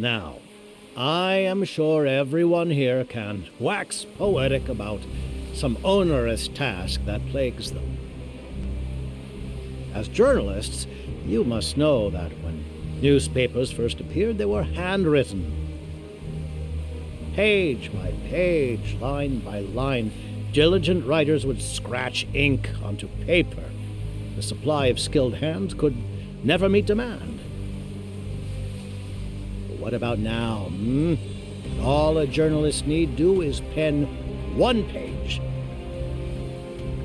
Now, I am sure everyone here can wax poetic about some onerous task that plagues them. As journalists, you must know that when newspapers first appeared, they were handwritten. Page by page, line by line, diligent writers would scratch ink onto paper. The supply of skilled hands could never meet demand. But what about now? All a journalist need do is pen one page,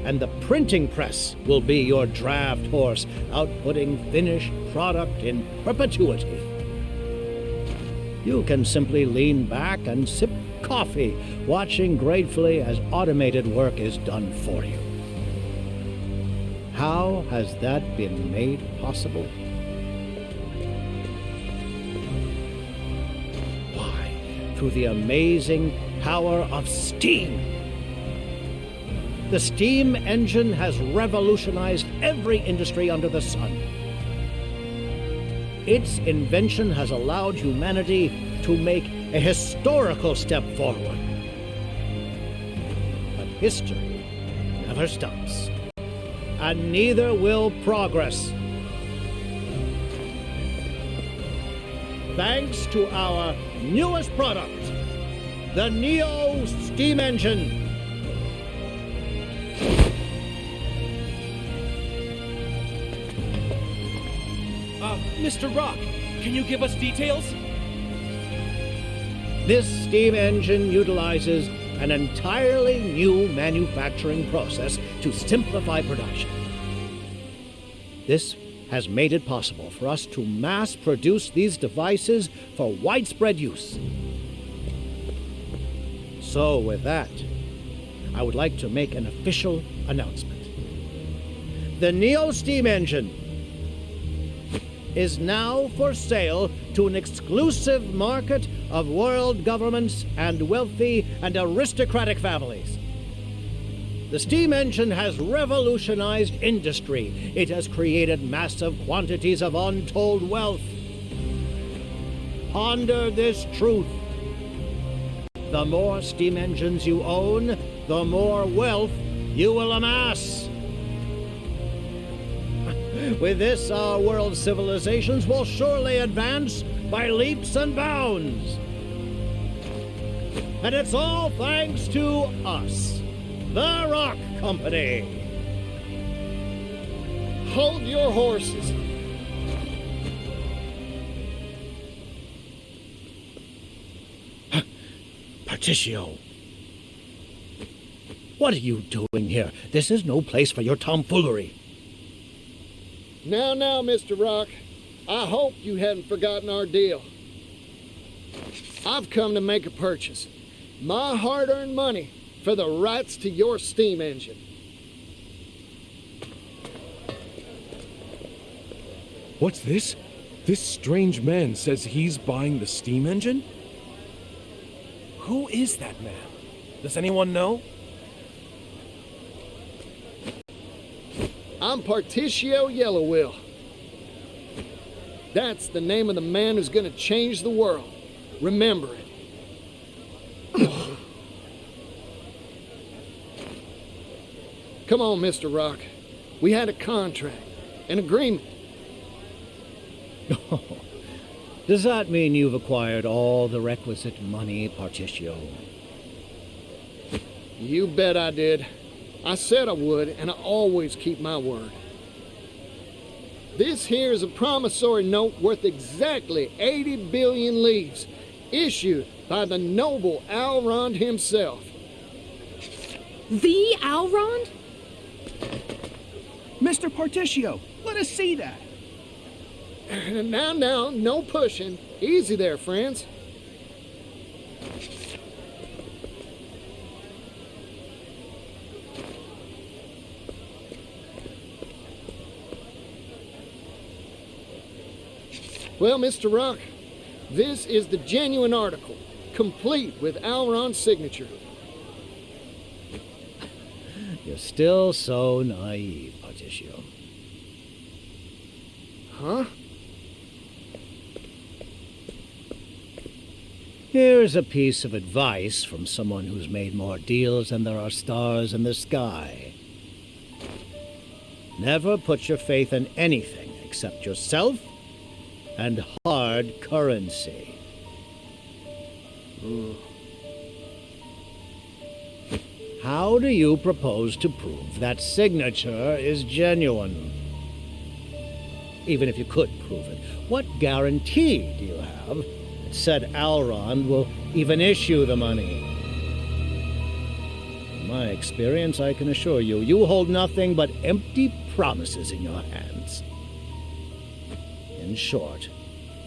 and the printing press will be your draft horse, outputting finished product in perpetuity. You can simply lean back and sip coffee, watching gratefully as automated work is done for you. How has that been made possible? Why, through the amazing power of steam. The steam engine has revolutionized every industry under the sun. Its invention has allowed humanity to make a historical step forward. But history never stops, and neither will progress. Thanks to our newest product, the Neo steam engine. Mr. Rock, can you give us details? This steam engine utilizes an entirely new manufacturing process to simplify production. This has made it possible for us to mass produce these devices for widespread use. So with that, I would like to make an official announcement. The Neo steam engine is now for sale to an exclusive market of world governments and wealthy and aristocratic families. The steam engine has revolutionized industry. It has created massive quantities of untold wealth. Ponder this truth. The more steam engines you own, the more wealth you will amass. With this, our world civilizations will surely advance by leaps and bounds. And it's all thanks to us, the Rock Company. Hold your horses. Partitio. What are you doing here? This is no place for your tomfoolery. Now, Mr. Rock, I hope you hadn't forgotten our deal. I've come to make a purchase. My hard-earned money for the rights to your steam engine. What's this? This strange man says he's buying the steam engine? Who is that man? Does anyone know? I'm Partitio Yellowwill. That's the name of the man who's gonna change the world. Remember it. Come on, Mr. Rock. We had a contract, an agreement. Does that mean you've acquired all the requisite money, Partitio? You bet I did. I said I would, and I always keep my word. This here is a promissory note worth exactly 80 billion leaves, issued by the noble Alrond himself. The Alrond? Mr. Partitio, let us see that. Now, no pushing. Easy there, friends. Well, Mr. Rock, this is the genuine article, complete with Alron's signature. You're still so naive, Partitio. Huh? Here's a piece of advice from someone who's made more deals than there are stars in the sky. Never put your faith in anything except yourself and hard currency. How do you propose to prove that signature is genuine? Even if you could prove it, what guarantee do you have that said Elrond will even issue the money? In my experience, I can assure you, you hold nothing but empty promises in your hands. In short,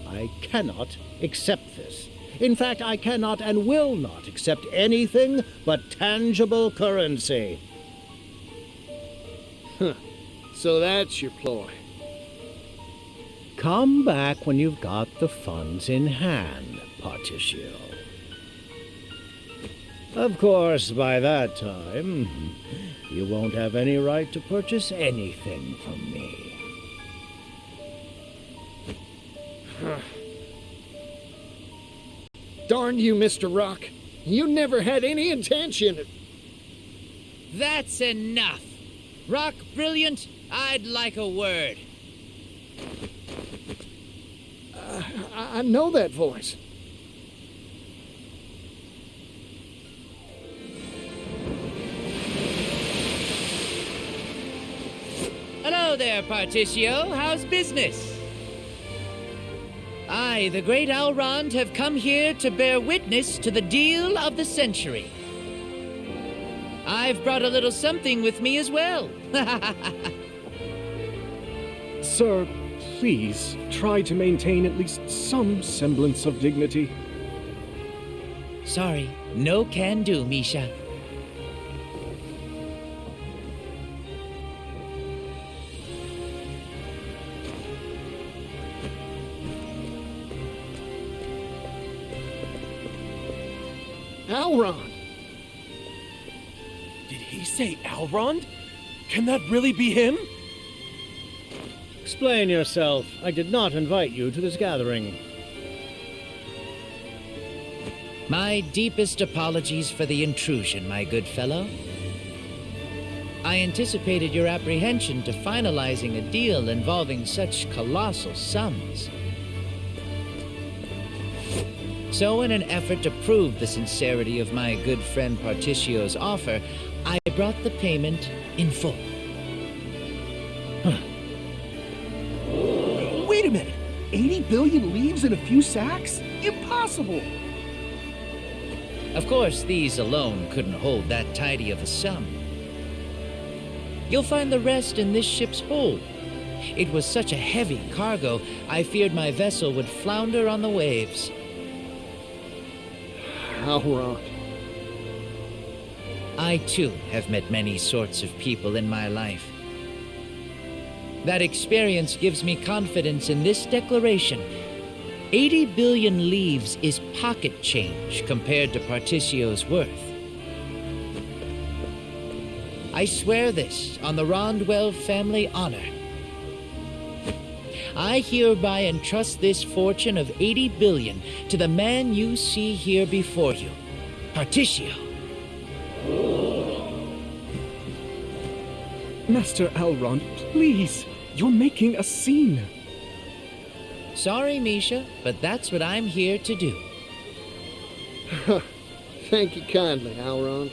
I cannot accept this. In fact, I cannot and will not accept anything but tangible currency. So that's your ploy. Come back when you've got the funds in hand, Partitio. Of course, by that time, you won't have any right to purchase anything from me. Darn you, Mr. Rock. You never had any intention. That's enough. Rock Brilliant, I'd like a word. I know that voice. Hello there, Partitio. How's business? I, the great Elrond, have come here to bear witness to the deal of the century. I've brought a little something with me as well. Sir, please try to maintain at least some semblance of dignity. Sorry, no can do, Misha. Elrond! Did he say Elrond? Can that really be him? Explain yourself. I did not invite you to this gathering. My deepest apologies for the intrusion, my good fellow. I anticipated your apprehension to finalizing a deal involving such colossal sums. So in an effort to prove the sincerity of my good friend Partitio's offer, I brought the payment in full. Wait a minute! 80 billion leaves in a few sacks? Impossible! Of course, these alone couldn't hold that tidy of a sum. You'll find the rest in this ship's hold. It was such a heavy cargo, I feared my vessel would flounder on the waves. Elrond. I, too, have met many sorts of people in my life. That experience gives me confidence in this declaration. 80 billion leaves is pocket change compared to Partitio's worth. I swear this on the Rondwell family honor. I hereby entrust this fortune of 80 billion to the man you see here before you, Partitio. Master Elrond, please. You're making a scene. Sorry, Misha, but that's what I'm here to do. Thank you kindly, Elrond.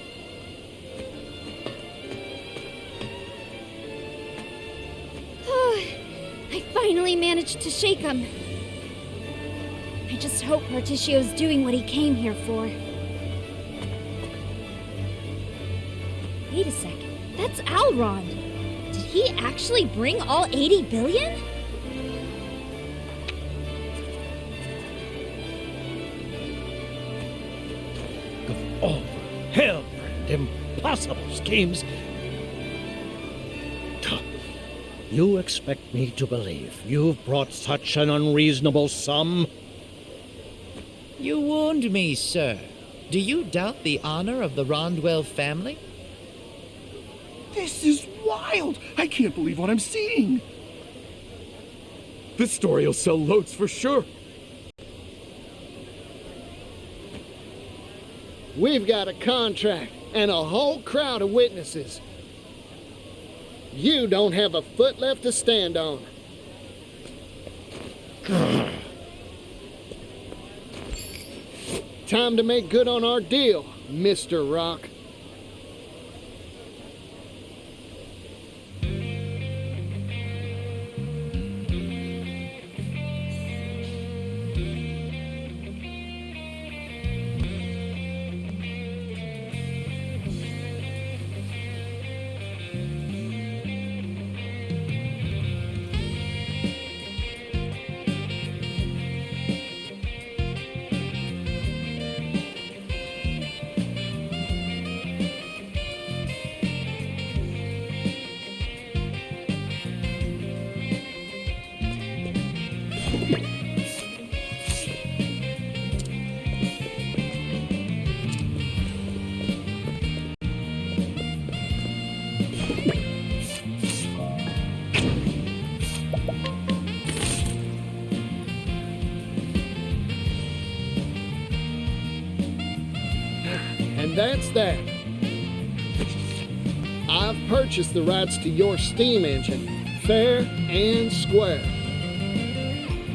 I finally managed to shake him. I just hope Partitio's doing what he came here for. Wait a second. That's Elrond. Did he actually bring all 80 billion? Of all the hell-brand impossible schemes, you expect me to believe you've brought such an unreasonable sum? You wound me, sir. Do you doubt the honor of the Rondwell family? This is wild! I can't believe what I'm seeing! This story'll sell loads for sure. We've got a contract and a whole crowd of witnesses. You don't have a foot left to stand on. Time to make good on our deal, Mr. Rock. And that's that. I've purchased the rights to your steam engine, fair and square.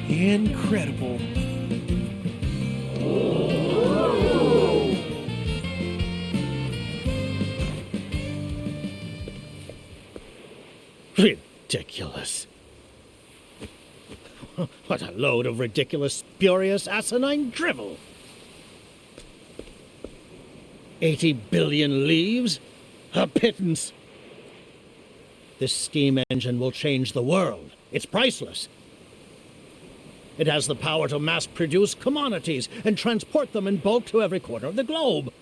Incredible. Ridiculous. What a load of ridiculous, spurious, asinine drivel. 80 billion leaves? A pittance. This steam engine will change the world. It's priceless. It has the power to mass-produce commodities and transport them in bulk to every corner of the globe.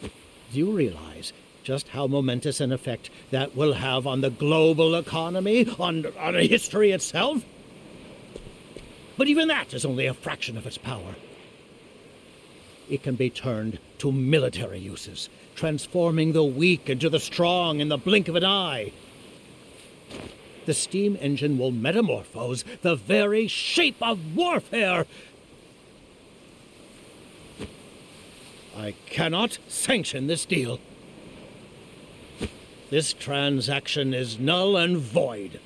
Do you realize just how momentous an effect that will have on the global economy, on history itself? But even that is only a fraction of its power. It can be turned to military uses, transforming the weak into the strong in the blink of an eye. The steam engine will metamorphose the very shape of warfare. I cannot sanction this deal. This transaction is null and void.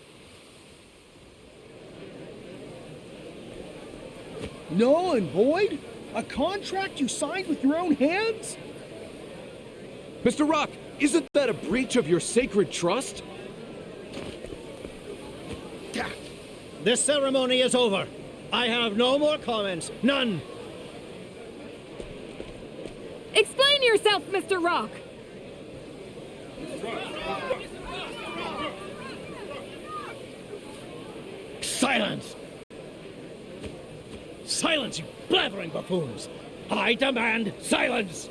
Null and void? A contract you signed with your own hands? Mr. Rock, isn't that a breach of your sacred trust? This ceremony is over. I have no more comments. None. Explain yourself, Mr. Rock! Silence! Silence, you blathering buffoons! I demand silence!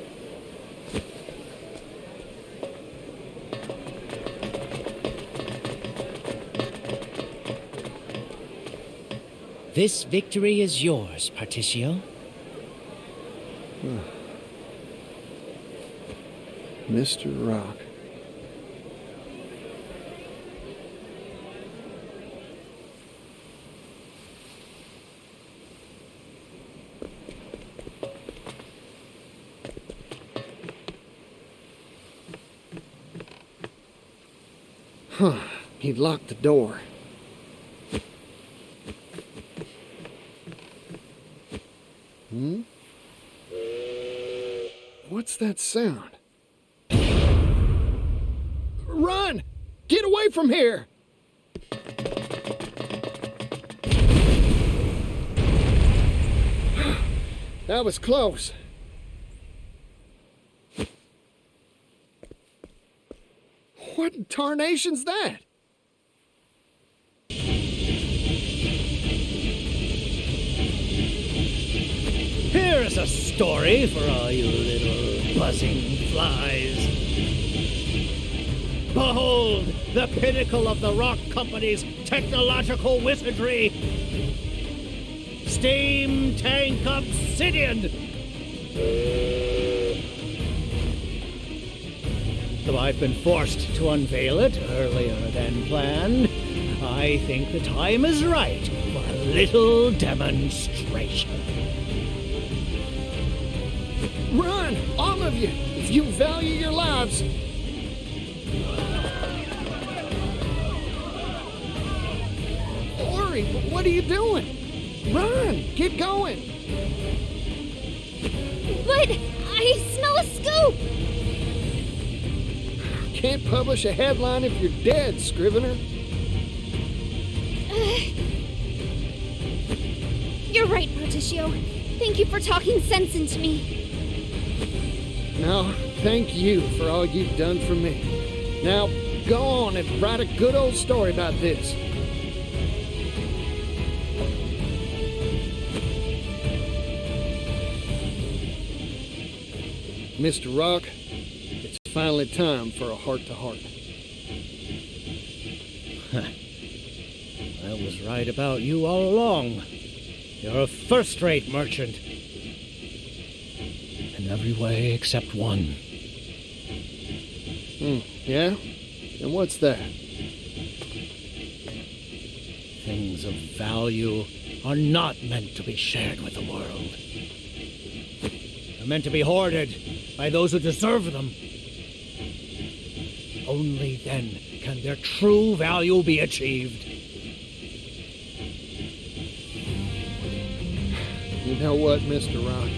This victory is yours, Partitio. Mr. Rock. He locked the door. What's that sound? Run! Get away from here! That was close. What in tarnation's that? Here's a story for all you little buzzing flies. Behold, the pinnacle of the Rock Company's technological wizardry. Steam Tank Obsidian. Though I've been forced to unveil it earlier than planned, I think the time is right for a little demonstration. Run, all of you, if you value your lives. Ori, what are you doing? Run, get going. But I smell a scoop! Can't publish a headline if you're dead, Scrivener. You're right, Partitio. Thank you for talking sense into me. No, thank you for all you've done for me. Now, go on and write a good old story about this. Mr. Rock, it's finally time for a heart-to-heart. I was right about you all along. You're a first-rate merchant. In every way except one. Yeah? And what's that? Things of value are not meant to be shared with the world. They're meant to be hoarded by those who deserve them. Only then can their true value be achieved. You know what, Mr. Rock?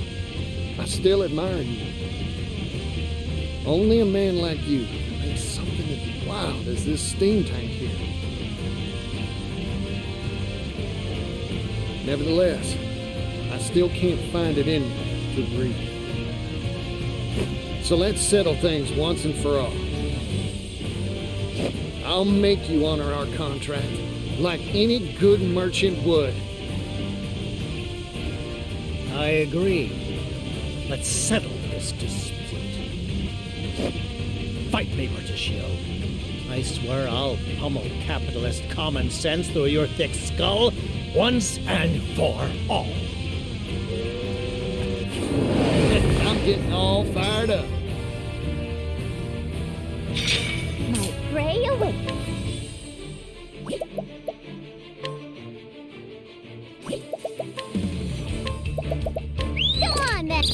I still admire you. Only a man like you can make something as wild as this steam tank here. Nevertheless, I still can't find it in me to breathe. So let's settle things once and for all. I'll make you honor our contract, like any good merchant would. I agree. Let's settle this dispute. Fight me, Partitio. I swear I'll pummel capitalist common sense through your thick skull once and for all. I'm getting all fired up. My prey awaits. Go on then.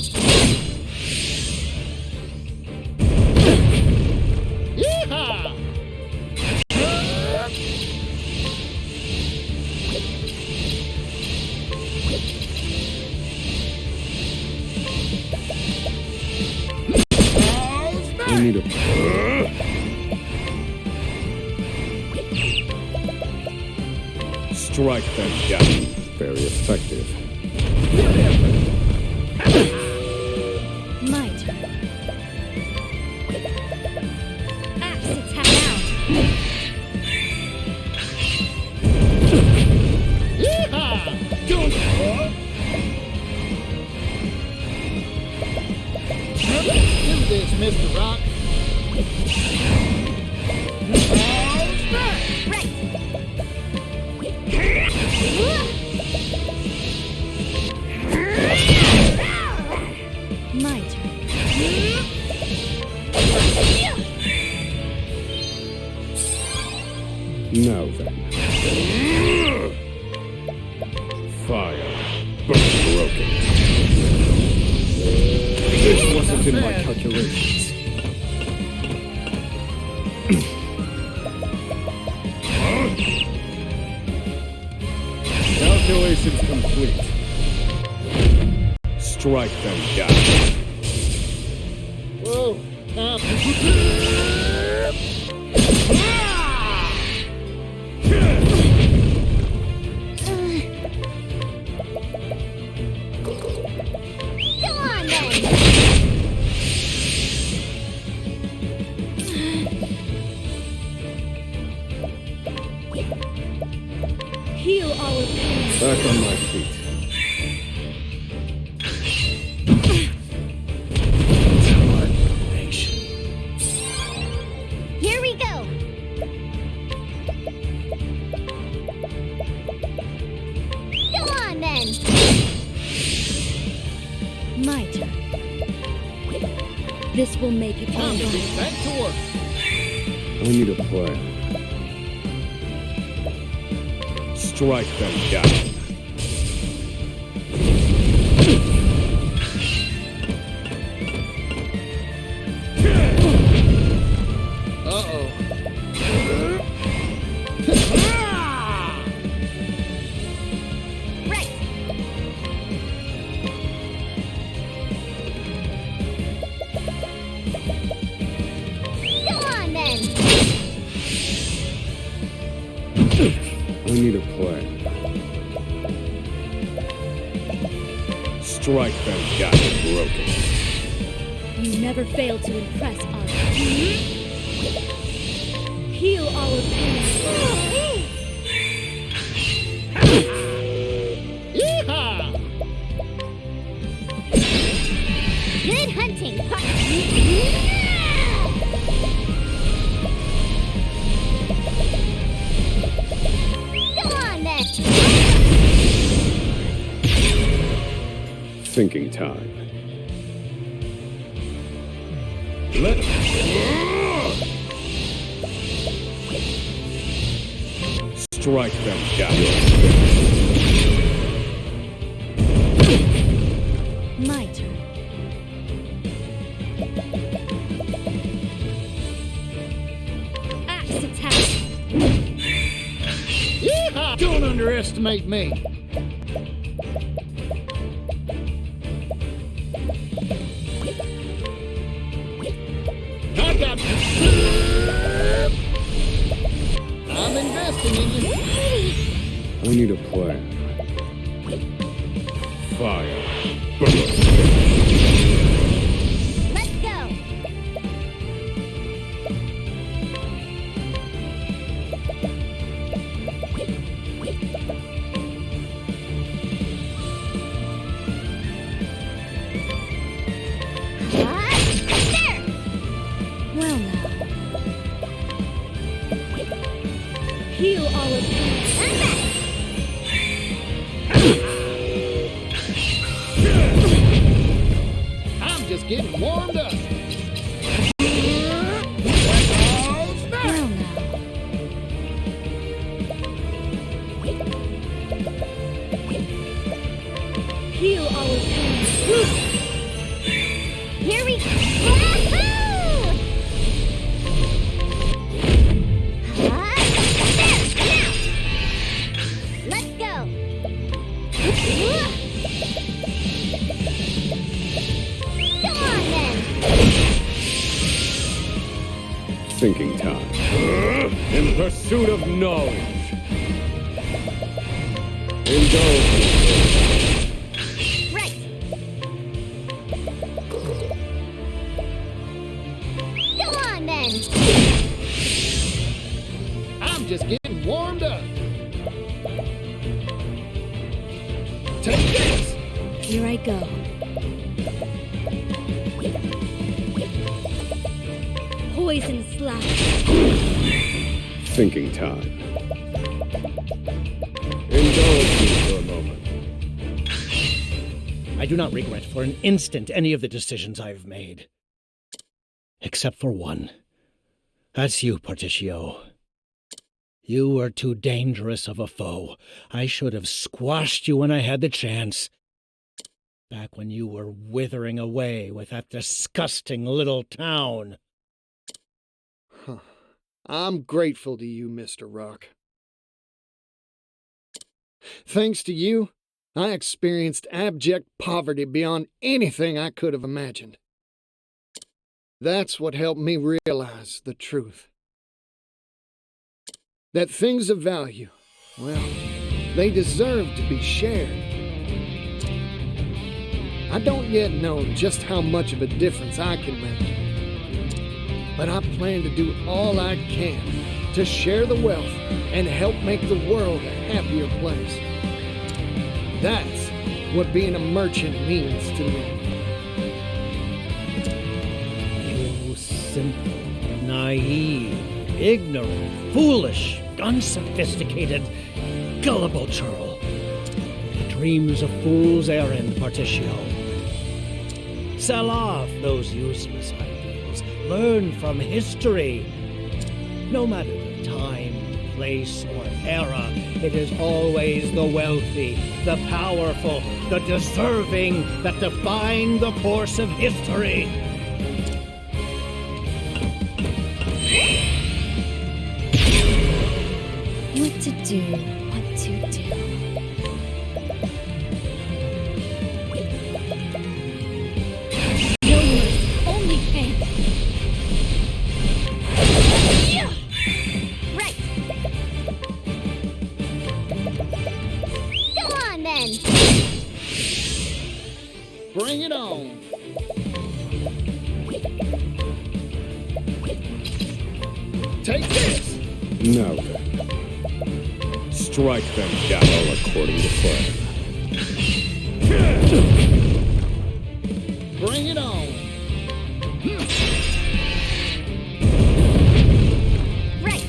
Yeehaw! We need a... Strike them down. Very effective. My turn. Axe attack out. Yeehaw! Don't do this, Mr. Rock. Right. My turn. Now then. Fire. Broken. This wasn't in my calculations. Calculations complete. Strike them down. Whoa, stop. Go on then. Heal our pain. Back on my feet. Here we go. Go on then. My turn. This will make it all Time to right. get back to work. I need a plan. Strike them down. need a plan. Strike them down, broken. You never fail to impress us. Heal our pain. Yeehaw! Good hunting, Go on then. Thinking time. Let strike them down. My turn. Axe attack. Yeehaw! Don't underestimate me. I got you. I'm investing in you. I need a plan. Fire. Let's go. There. Well now. Heal our pain. I'm just getting warmed up. Well now. Heal our pain. Here we go. Let's go. Come on then. Thinking time. In pursuit of knowledge. Indulge. Right. Come on then. I'm just getting warmed up. Take this. Here I go. Poison slash. Thinking time. Indulge me for a moment. I do not regret for an instant any of the decisions I've made. Except for one. That's you, Partitio. You were too dangerous of a foe. I should have squashed you when I had the chance. Back when you were withering away with that disgusting little town. I'm grateful to you, Mr. Rock. Thanks to you, I experienced abject poverty beyond anything I could have imagined. That's what helped me realize the truth. That things of value, well, they deserve to be shared. I don't yet know just how much of a difference I can make. But I plan to do all I can to share the wealth and help make the world a happier place. That's what being a merchant means to me. You simple, naive, ignorant, foolish, unsophisticated, gullible churl. The dreams of fool's errand, Partitio. Sell off those useless ideas. Learn from history. No matter the time, place, or era, it is always the wealthy, the powerful, the deserving that define the course of history. What to do, what to do. No mercy, only pain. Yeah. Right. Take this! Now then. Strike them down all according to plan. Bring it on! Right.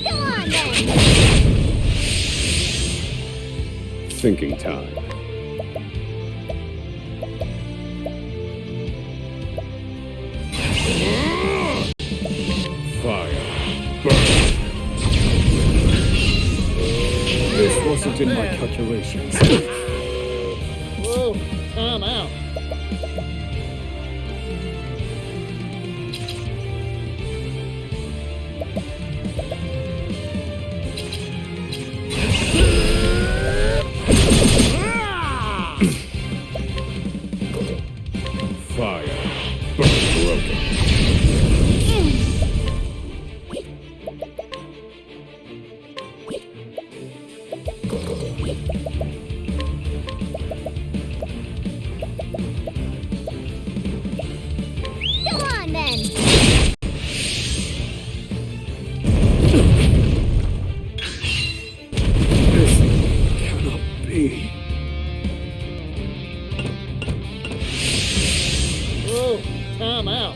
Go on then. Thinking time. Fire. Burn. This wasn't in my calculations. Whoa, time out. Fire. Burn broken. Go on then. This cannot be. Whoa, time out.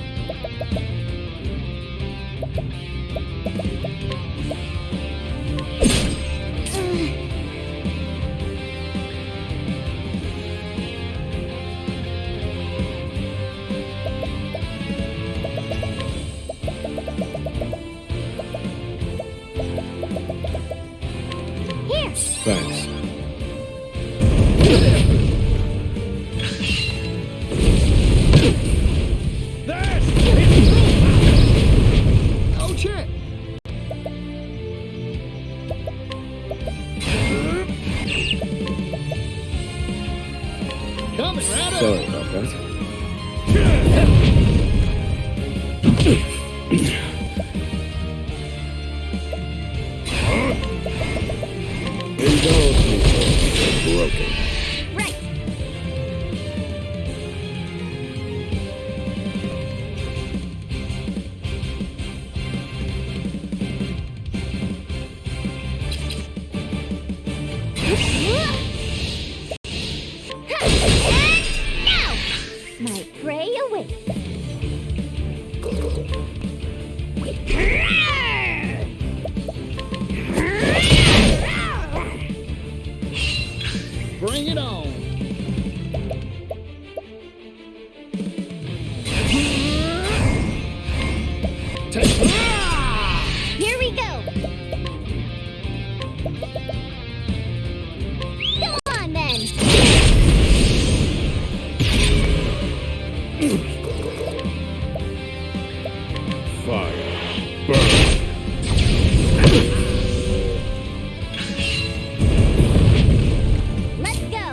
Here. Thanks. Oh, shit! Coming right up! Sorry about that. Indulge me for broken. Right. Now, my prey awaits. Bring it on! Take Here we go. Go on then. Fire. Burn. Let's go.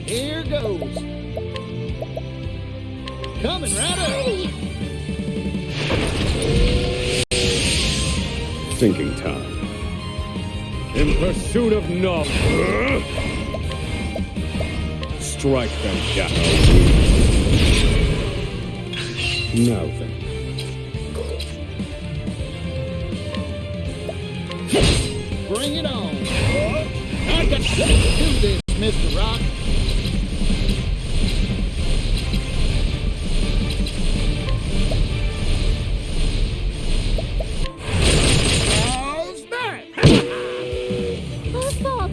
Here goes. Coming right up. Thinking time. In pursuit of knowledge. Strike them down. Now then. Bring it on. I got to do this, Mr. Rock. Oswald!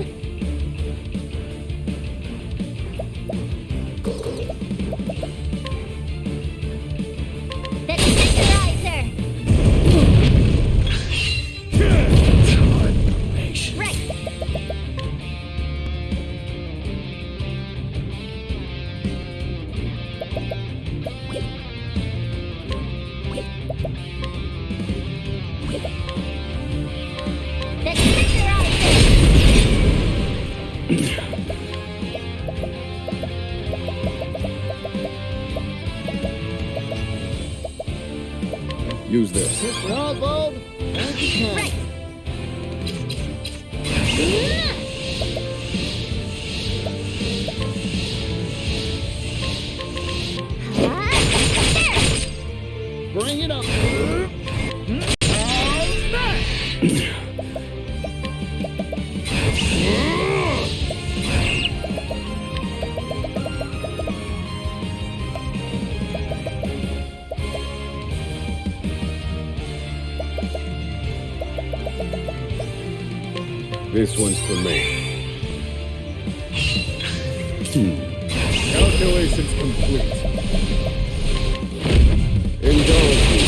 The tenderizer! Who's this? Mr. Oswald, thank you kindly. Bring it up. This one's for me. Calculations complete. Indulge me.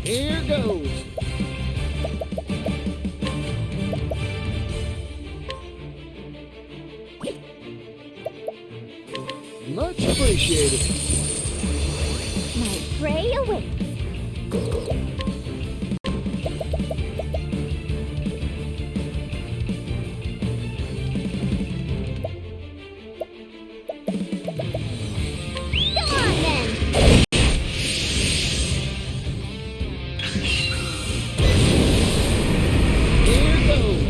Here goes. Much appreciated. My prey awaits. Come on then. Here goes.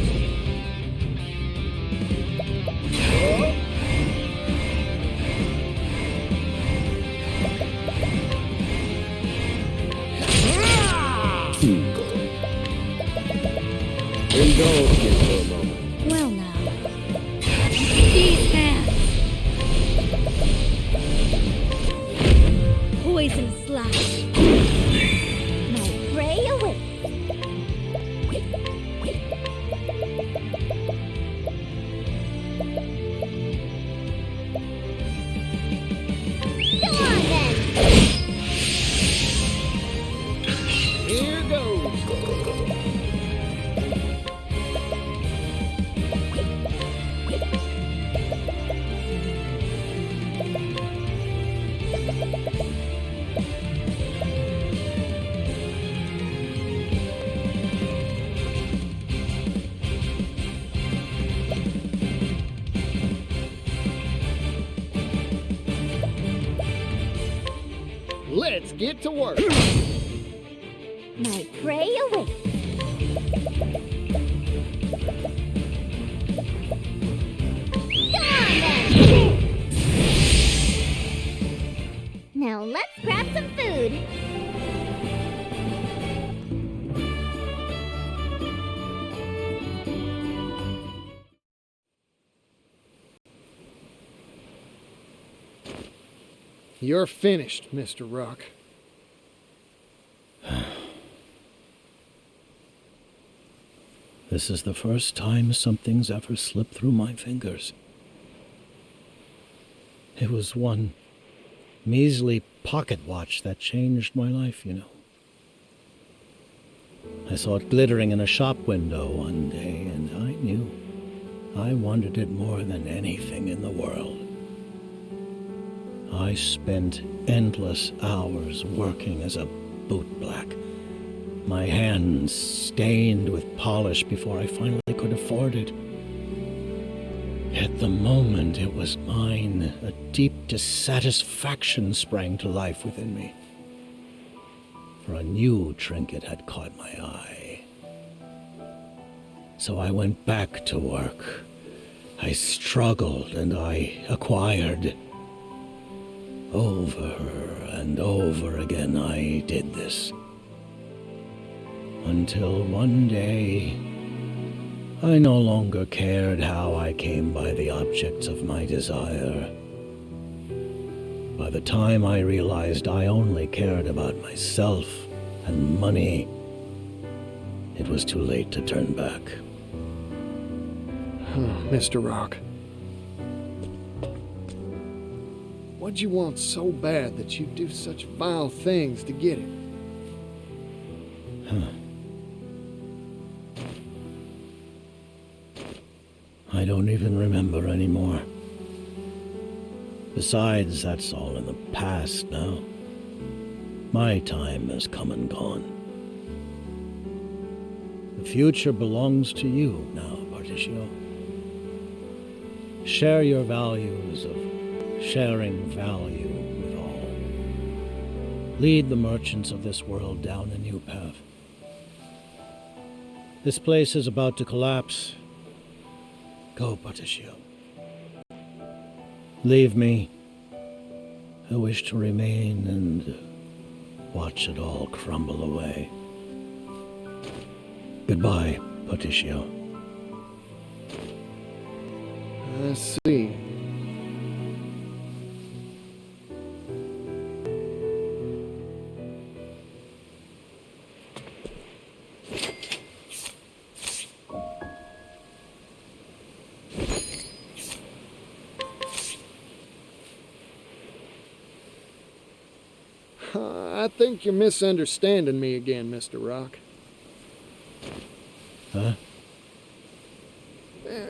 Indulge me for a moment. Well now. These hands. Poison slash. My prey awaits. Come on then. Here goes. Let's get to work. My prey awaits. Come on then. Now let's grab some food. You're finished, Mr. Rock. This is the first time something's ever slipped through my fingers. It was one measly pocket watch that changed my life, you know. I saw it glittering in a shop window one day, and I knew I wanted it more than anything in the world. I spent endless hours working as a bootblack, my hands stained with polish before I finally could afford it. At the moment it was mine, a deep dissatisfaction sprang to life within me. For a new trinket had caught my eye. So I went back to work. I struggled and I acquired. Over and over again I did this. Until one day, I no longer cared how I came by the objects of my desire. By the time I realized I only cared about myself and money, it was too late to turn back. Mr. Rock. What'd you want so bad that you'd do such vile things to get it? I don't even remember anymore. Besides, that's all in the past now. My time has come and gone. The future belongs to you now, Partitio. Share your values of sharing value with all. Lead the merchants of this world down a new path. This place is about to collapse. Go, Partitio. Leave me. I wish to remain and watch it all crumble away. Goodbye, Partitio. I see. I think you're misunderstanding me again, Mr. Rock. Huh?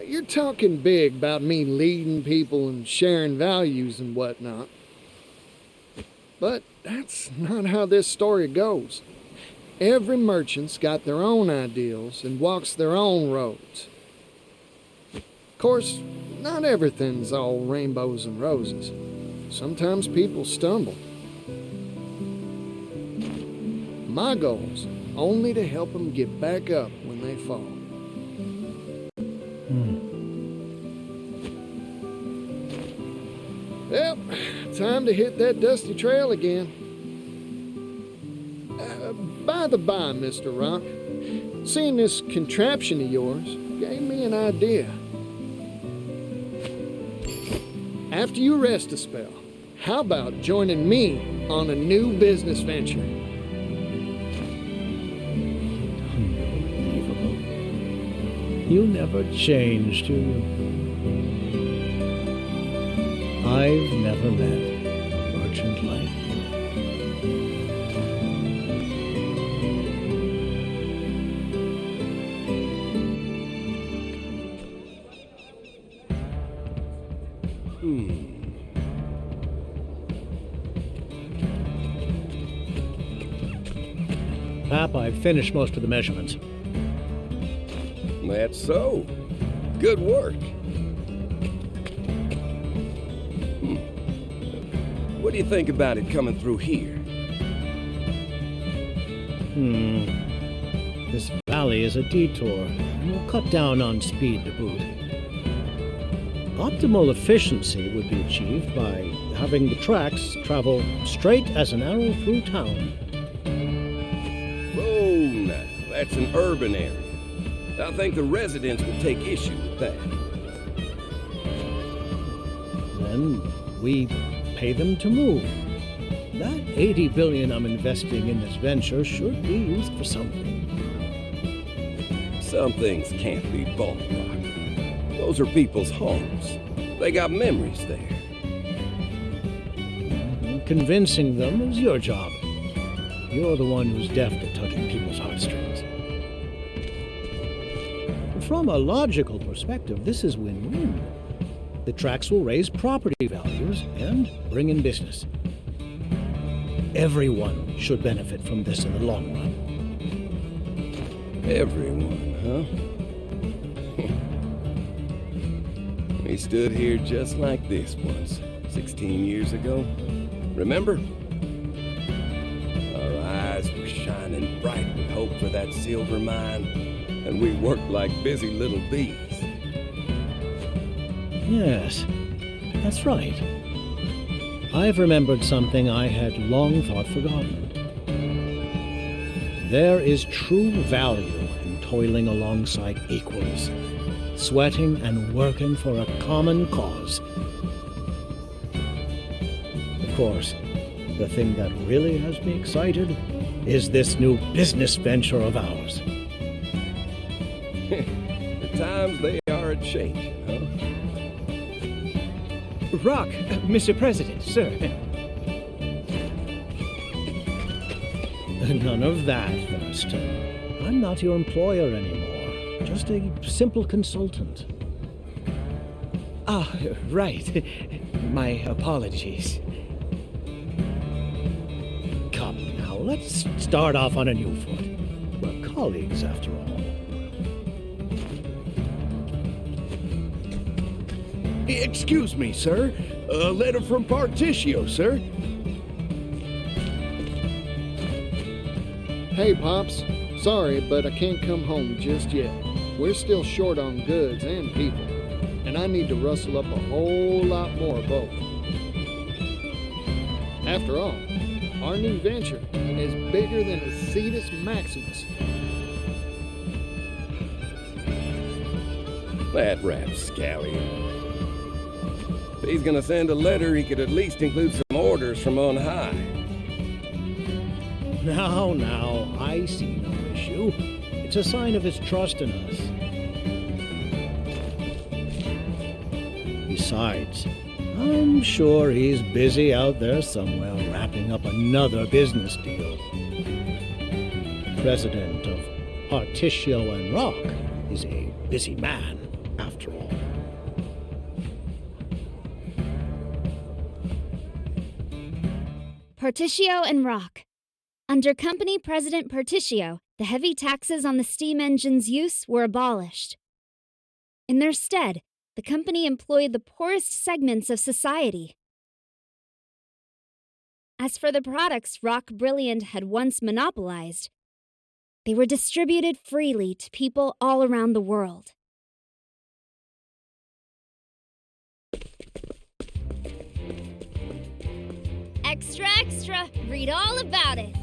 You're talking big about me leading people and sharing values and whatnot. But that's not how this story goes. Every merchant's got their own ideals and walks their own roads. Of course, not everything's all rainbows and roses. Sometimes people stumble. My goal's only to help them get back up when they fall. Yep, time to hit that dusty trail again. By the by, Mr. Rock, seeing this contraption of yours gave me an idea. After you rest a spell, how about joining me on a new business venture? Unbelievable. You never change, do you? I've never met a merchant like you. Pap, I've finished most of the measurements. That's so. Good work. What do you think about it coming through here? This valley is a detour, and will cut down on speed to boot. Optimal efficiency would be achieved by having the tracks travel straight as an arrow through town. Oh, now, that's an urban area. I think the residents would take issue with that. Then we pay them to move. That 80 billion I'm investing in this venture should be used for something. Some things can't be bought, Rock. Those are people's homes. They got memories there. Convincing them is your job. You're the one who's deft at tugging people's heartstrings. From a logical perspective, this is win-win. The tracks will raise property values and bring in business. Everyone should benefit from this in the long run. Everyone, huh? We stood here just like this once, 16 years ago. Remember? Our eyes were shining bright with hope for that silver mine, and we worked like busy little bees. Yes, that's right. I've remembered something I had long thought forgotten. There is true value in toiling alongside equals, sweating and working for a common cause. Of course, the thing that really has me excited is this new business venture of ours. The times they are a-changing, huh? Rock, Mr. President, sir. None of that, Thurston. I'm not your employer anymore. Just a simple consultant. Ah, right. My apologies. Come now, let's start off on a new foot. We're colleagues, after all. Excuse me, sir. A letter from Partitio, sir. Hey, Pops. Sorry, but I can't come home just yet. We're still short on goods and people, and I need to rustle up a whole lot more of both. After all, our new venture is bigger than a Cetus Maximus. That rapscallion. If he's gonna send a letter, he could at least include some orders from on high. Now, I see no issue. It's a sign of his trust in us. Besides, I'm sure he's busy out there somewhere wrapping up another business deal. President of Partitio and Rock is a busy man, after all. Partitio and Rock. Under Company President Partitio, the heavy taxes on the steam engine's use were abolished. In their stead, the company employed the poorest segments of society. As for the products Rock Brilliant had once monopolized, they were distributed freely to people all around the world. Extra, extra! Read all about it!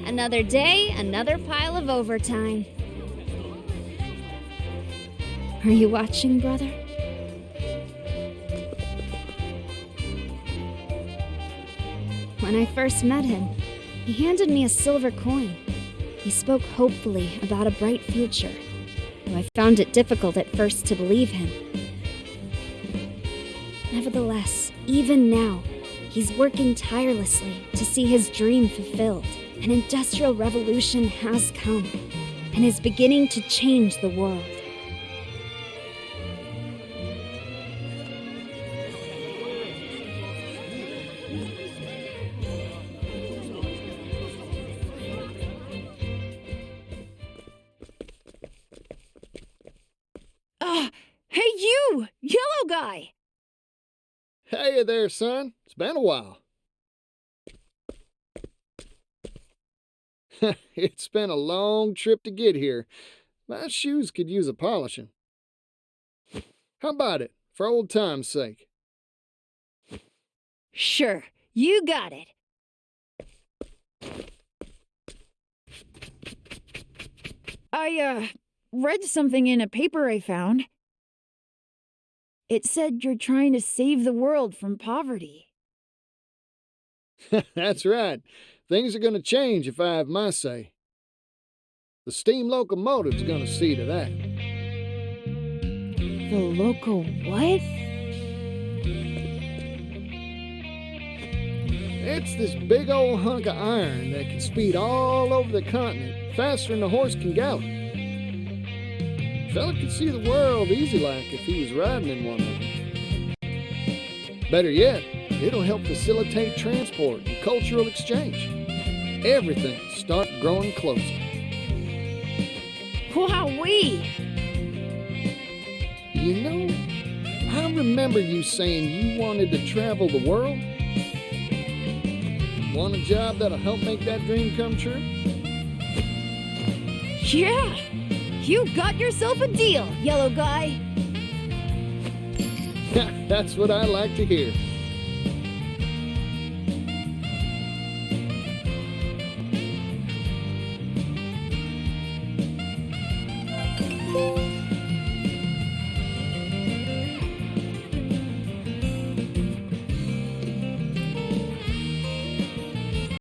Another day, another pile of overtime. Are you watching, brother? When I first met him, he handed me a silver coin. He spoke hopefully about a bright future, though I found it difficult at first to believe him. Nevertheless, even now, he's working tirelessly to see his dream fulfilled. An industrial revolution has come and is beginning to change the world. Hey you! Yellow guy! Hey there, son. It's been a while. It's been a long trip to get here. My shoes could use a polishing. How about it, for old time's sake? Sure, you got it. I, read something in a paper I found. It said you're trying to save the world from poverty. That's right. Things are going to change if I have my say. The steam locomotive's going to see to that. The local what? It's this big old hunk of iron that can speed all over the continent faster than a horse can gallop. Fella could see the world easy like if he was riding in one of them. Better yet, it'll help facilitate transport and cultural exchange. Everything start growing closer. Wowee! You know, I remember you saying you wanted to travel the world. Want a job that'll help make that dream come true? Yeah! You got yourself a deal, yellow guy! That's what I like to hear.